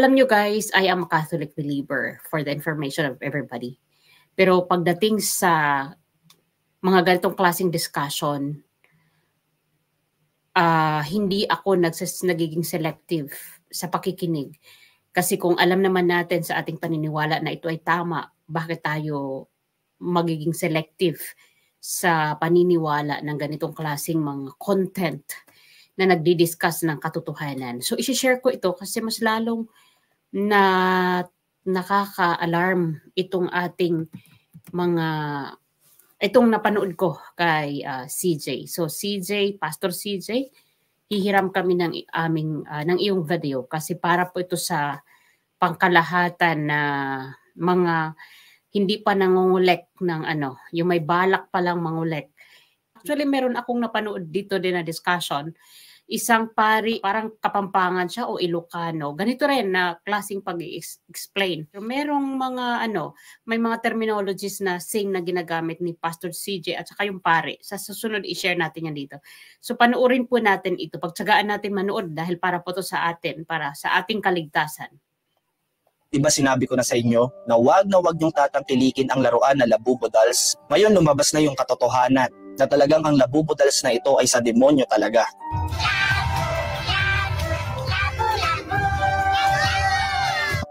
Alam nyo guys, I am a Catholic believer for the information of everybody. Pero pagdating sa mga ganitong klaseng discussion, hindi ako nagiging selective sa pakikinig. Kasi kung alam naman natin sa ating paniniwala na ito ay tama, bakit tayo magiging selective sa paniniwala ng ganitong klaseng mga content na nagdi-discuss ng katotohanan? So, isi-share ko ito kasi mas lalong na nakaka-alarm itong ating itong napanood ko kay CJ. So, CJ, Pastor CJ, hihiram kami ng ng iyong video kasi para po ito sa pangkalahatan na mga hindi pa nangungulek ng yung may balak pa lang mangulek. Actually, meron akong napanood dito din na discussion. Isang pari, parang Kapampangan siya o Ilocano. Ganito rin na klaseng pag-explain. Merong mga may mga terminologies na same na ginagamit ni Pastor CJ at saka yung pari. Sa susunod i-share natin yan dito. So panuorin po natin ito. Pagtsagaan natin manood dahil para po to sa atin, para sa ating kaligtasan. Diba sinabi ko na sa inyo na wag niyong tatangkilikin ang laruan na Labubo Dolls? Ngayon lumabas na yung katotohanan na talagang ang Labubo Dolls na ito ay sa demonyo talaga.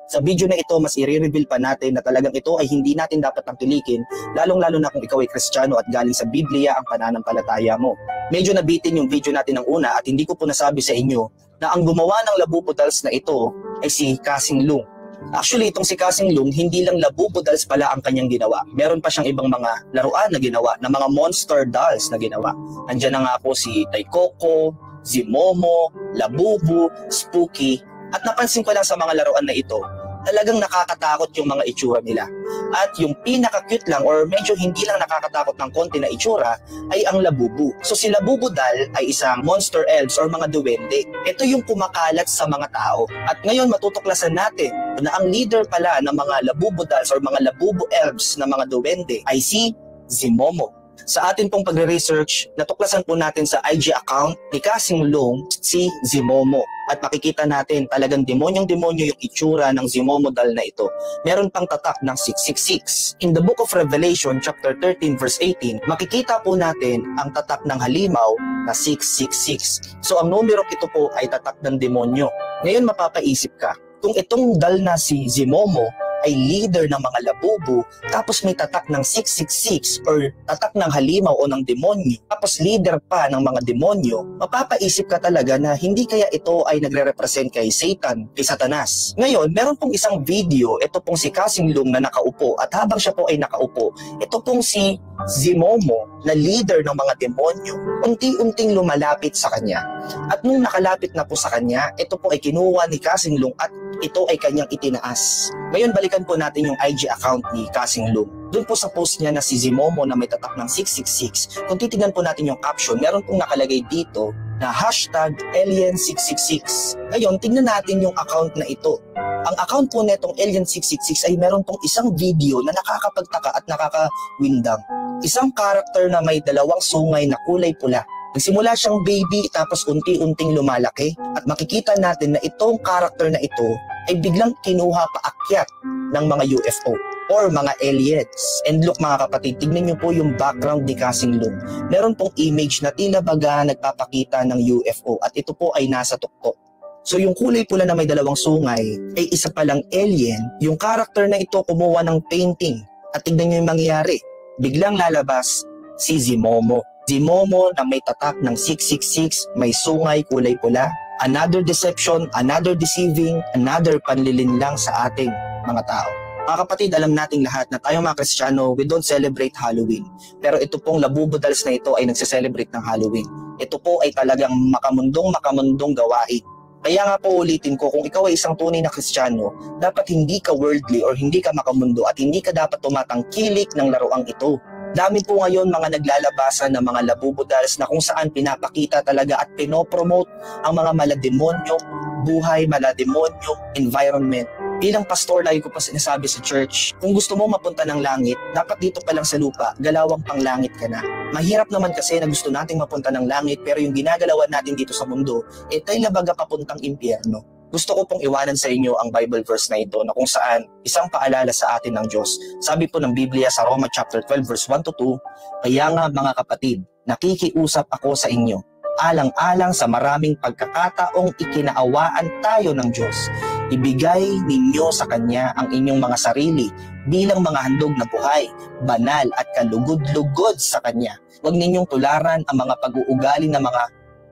Sa video na ito, mas i-reveal pa natin na talagang ito ay hindi natin dapat tangkilikin, lalong-lalo na kung ikaw ay Kristiyano at galing sa Biblia ang pananampalataya mo. Medyo nabitin yung video natin ng una at hindi ko po nasabi sa inyo na ang gumawa ng Labubo Dolls na ito ay si Kasing Lung. Actually, itong si Kasing Lung, hindi lang Labubo Dolls pala ang kanyang ginawa. Meron pa siyang ibang mga laruan na ginawa, na mga monster dolls na ginawa. Nandiyan na nga po si Taikoko, Zimomo, Labubu, Spooky. At napansin ko lang sa mga laruan na ito, talagang nakakatakot yung mga itsura nila. At yung pinaka-cute lang or medyo hindi lang nakakatakot ng konti na itsura ay ang Labubu. So si Labubu doll ay isang monster elves or mga duwende. Ito yung kumakalat sa mga tao. At ngayon matutuklasan natin na ang leader pala ng mga Labubu dolls or mga Labubu elves na mga duwende ay si Zimomo. Sa atin pong pagre-research, natuklasan po natin sa IG account ni Kasing Lung si Zimomo. At makikita natin talagang demonyong-demonyo yung itsura ng Zimomo doll na ito. Meron pang tatak ng 666. In the book of Revelation chapter 13 verse 18, makikita po natin ang tatak ng halimaw na 666. So ang numero ito po ay tatak ng demonyo. Ngayon mapapaisip ka, kung itong doll na si Zimomo ay leader ng mga Labubu, tapos may tatak ng 666 or tatak ng halimaw o ng demonyo, tapos leader pa ng mga demonyo, mapapaisip ka talaga na hindi kaya ito ay nagre-represent kay Satan, kay Satanas. Ngayon, meron pong isang video, ito pong si Kasing Lung na nakaupo, at habang siya po ay nakaupo, ito pong si Zimomo na leader ng mga demonyo, unti-unting lumalapit sa kanya. At nung nakalapit na po sa kanya, ito po ay kinuha ni Kasing Lung at ito ay kanyang itinaas. Ngayon balikan po natin yung IG account ni Kasing Lung. Doon po sa post niya na si Zimomo na may tatak ng 666, kung titignan po natin yung caption, meron pong nakalagay dito na #Alien666. Ngayon, tignan natin yung account na ito. Ang account po netong Alien666 ay meron pong isang video na nakakapagtaka at nakakawindang. Isang karakter na may dalawang sungay na kulay pula. Nagsimula siyang baby tapos unti-unting lumalaki at makikita natin na itong karakter na ito ay biglang kinuha paakyat ng mga UFO or mga aliens. And look mga kapatid, tignan niyo po yung background ni Kasing Lung. Meron pong image na tila baga nagpapakita ng UFO at ito po ay nasa tuktok. So yung kulay pula na may dalawang sungay ay isa palang alien. Yung karakter na ito kumuha ng painting at tignan niyo yung mangyayari. Biglang lalabas si Zimomo. Zimomo na may tatak ng 666, may sungay kulay pula. Another deception, another deceiving, another panlilinlang sa ating mga tao. Mga kapatid, alam nating lahat na tayong mga Kristiyano, we don't celebrate Halloween. Pero ito pong Labubo Dolls na ito ay nagse-celebrate ng Halloween. Ito po ay talagang makamundong gawain. Kaya nga po ulitin ko, kung ikaw ay isang tunay na Kristiyano, dapat hindi ka worldly or hindi ka makamundo at hindi ka dapat tumatangkilik ng laruang ito. Dami po ngayon mga naglalabasan ng mga Labubo Dolls na kung saan pinapakita talaga at pinopromote ang mga malademonyo, buhay, malademonyo, environment. Bilang pastor, lagi ko pa sinasabi sa church, kung gusto mo mapunta ng langit, dapat dito pa lang sa lupa, galawang pang langit ka na. Mahirap naman kasi na gusto nating mapunta ng langit pero yung ginagalawan natin dito sa mundo, tayo na baga papuntang impyerno. Gusto ko pong iwanan sa inyo ang Bible verse na ito na kung saan isang paalala sa atin ng Diyos. Sabi po ng Biblia sa Roma chapter 12 verse 1 to 2, "Kaya nga mga kapatid, nakikiusap ako sa inyo, alang-alang sa maraming pagkakataong ikinaawaan tayo ng Diyos. Ibigay ninyo sa Kanya ang inyong mga sarili bilang mga handog na buhay, banal at kalugod-lugod sa Kanya. Huwag ninyong tularan ang mga pag-uugali ng mga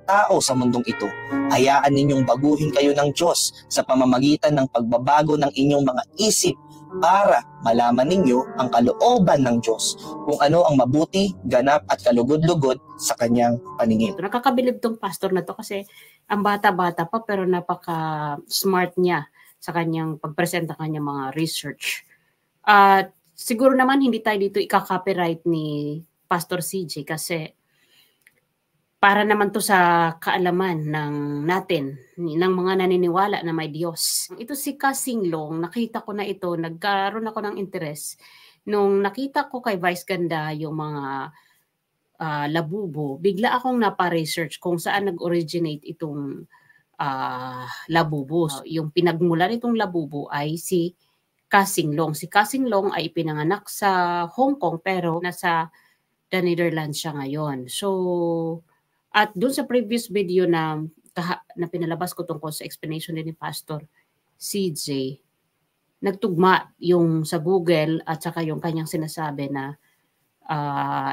tao sa mundong ito. Hayaan ninyong baguhin kayo ng Diyos sa pamamagitan ng pagbabago ng inyong mga isip para malaman ninyo ang kalooban ng Diyos, kung ano ang mabuti, ganap at kalugod-lugod sa Kanyang paningin." Nakakabilib tong pastor na to kasi ang bata-bata pa pero napaka-smart niya sa kanyang pagpresenta kanyang mga research. At siguro naman hindi tayo dito ika-copyright ni Pastor CJ kasi para naman to sa kaalaman natin, ng mga naniniwala na may Diyos. Ito si Kasing Long, nakita ko na ito, nagkaroon ako ng interest. Nung nakita ko kay Vice Ganda yung mga labubo, bigla akong napa-research kung saan nag-originate itong labubo. Yung pinagmula nitong labubo ay si Kasing Long. Si Kasing Long ay ipinanganak sa Hong Kong pero nasa the Netherlands siya ngayon. So, at doon sa previous video na pinalabas ko tungkol sa explanation ni Pastor CJ, nagtugma yung sa Google at saka yung kanyang sinasabi na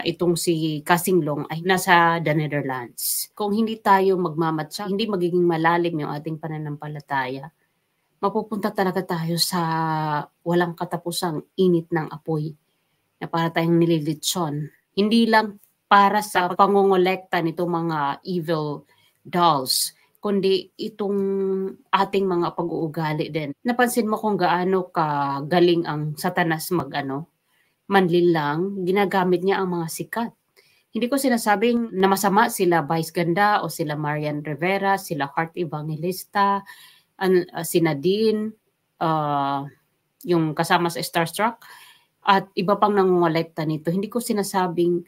itong si Kasing Long ay nasa the Netherlands. Kung hindi tayo magmamatsa, hindi magiging malalim yung ating pananampalataya, mapupunta talaga tayo sa walang katapusang init ng apoy na para tayong nililitsyon. Hindi lang para sa pangongolekta nitong mga evil dolls, kundi itong ating mga pag-uugali din. Napansin mo kung gaano kagaling ang Satanas manlilang, ginagamit niya ang mga sikat. Hindi ko sinasabing na masama sila Vice Ganda o sila Marian Rivera, sila Heart Evangelista, si Nadine, yung kasama sa Starstruck, at iba pang nangongolekta nito. Hindi ko sinasabing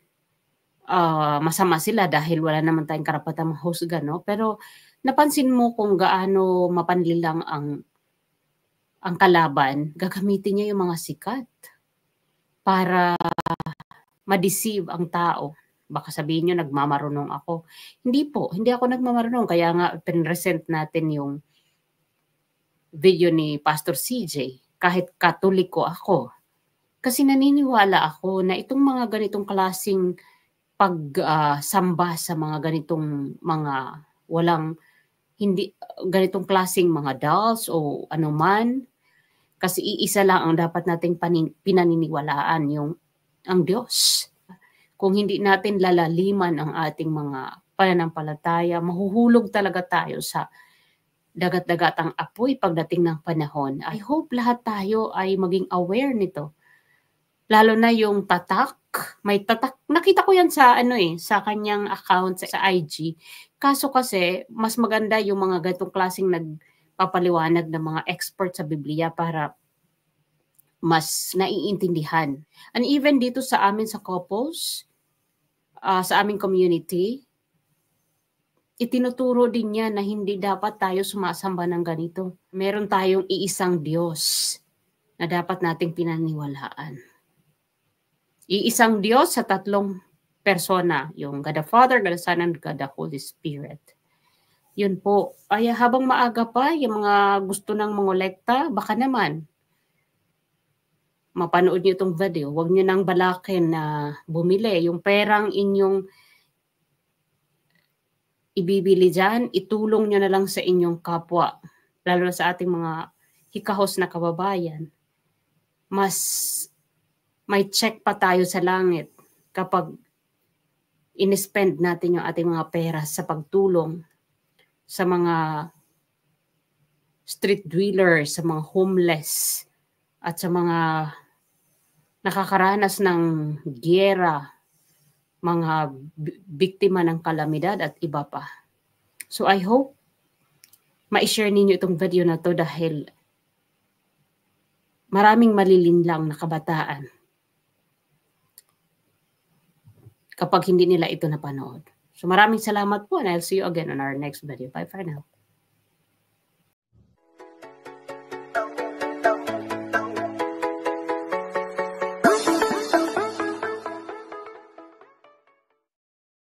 masama sila dahil wala naman tayong karapatang mahusga, no? Pero napansin mo kung gaano mapanlilang ang kalaban, gagamitin niya yung mga sikat para ma-deceive ang tao. Baka sabihin nyo, nagmamarunong ako. Hindi po, hindi ako nagmamarunong. Kaya nga, pinresent natin yung video ni Pastor CJ. Kahit Katoliko ako. Kasi naniniwala ako na itong mga ganitong klaseng pagsamba sa mga ganitong mga ganitong klaseng mga dolls o anuman, kasi iisa lang ang dapat nating pinaniniwalaan, ang Diyos. Kung hindi natin lalaliman ang ating mga pananampalataya, mahuhulog talaga tayo sa dagat-dagatang apoy pagdating ng panahon. I hope lahat tayo ay maging aware nito. Lalo na yung tatak, may tatak. Nakita ko yan sa sa kanyang account sa IG. Kaso kasi mas maganda yung mga ganitong klaseng nagpapaliwanag ng mga expert sa Biblia para mas naiintindihan. And even dito sa amin sa couples, sa aming community, itinuturo din niya na hindi dapat tayo sumasamba ng ganito. Meron tayong iisang Diyos na dapat nating pinaniwalaan. Iisang Diyos sa tatlong persona, yung God the Father, God the Son, and God the Holy Spirit. Yun po. Ay, habang maaga pa, yung mga gusto ng mangolekta, baka naman, mapanood nyo itong video, huwag nyo nang balakin na bumili. Yung perang inyong ibibili dyan, itulong nyo na lang sa inyong kapwa, lalo na sa ating mga hikahos na kababayan. Mas may check pa tayo sa langit kapag in-spend natin yung ating mga pera sa pagtulong sa mga street dwellers, sa mga homeless, at sa mga nakakaranas ng giyera, mga biktima ng kalamidad at iba pa. So I hope ma-share ninyo itong video na to dahil maraming malilinlang na kabataan kapag hindi nila ito napanood. So maraming salamat po and I'll see you again on our next video. Bye for now.